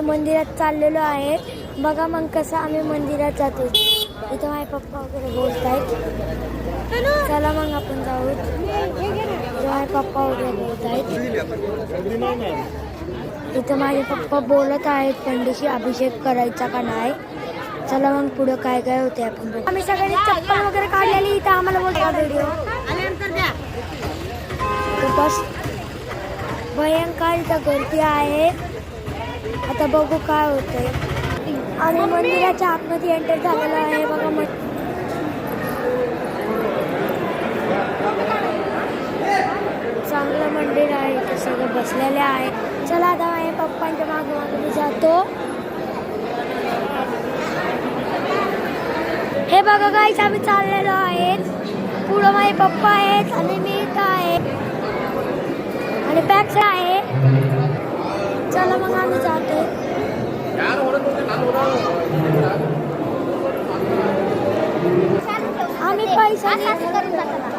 मंदिरात चाललेलो आहे। बघा मग कसं आम्ही मंदिरात जातो। इथं माझे पप्पा वगैरे बोलत आहेत, चला मग आपण जाऊ। माझे पप्पा वगैरे बोलत आहेत, इथं माझे पप्पा बोलत आहेत पंडितशी अभिषेक करायचा का नाही। चला मग पुढे काय काय होते आपण बघू। आम्ही सगळ्यांनी चप्पल वगैरे काढलेली, इथं आम्हाला बोलतो व्हिडिओ बस भयंकर इथं गर्दी आहे। आता बघू काय होतंय। आणि मंदिराच्या आतमध्ये एंटर झालेलं आहे। बघा चांगलं मंदिर आहे, इथे सगळं बसलेले आहे। चला आता माझ्या पप्पांच्या मागे मागे मी जातो। हे बघा गाईस, आम्ही चाललेलो आहेत, पुढं माझे पप्पा आहेत आणि मी इथं आहे आणि बॅग आहे। चला मग आम्ही जातो।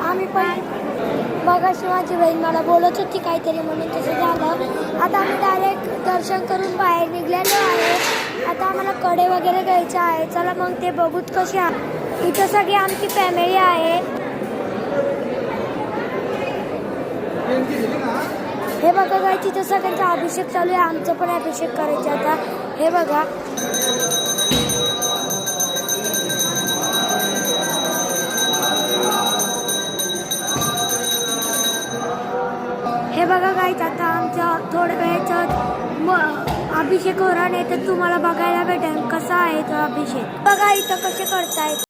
आम्ही बघा शिवाजी बहीण मला बोलत होती काहीतरी म्हणून तसं झालं। आता आम्ही डायरेक्ट दर्शन करून बाहेर निघलेलो आहे। आता आम्हाला कडे वगैरे घ्यायचे आहे। चला मग ते बघूत कसे आहे। इथं सगळी आमची फॅमिली आहे। हे बघा काय तिथं सगळ्यांचा अभिषेक चालू आहे, आमचं पण अभिषेक करायचं आता। हे बघा गाईच, आता आमच्या थोड्या वेळात अभिषेक होणार आहे, तर तुम्हाला बघायला भेटेल कसा आहे तो अभिषेक। बघा इथं कसे करतायत।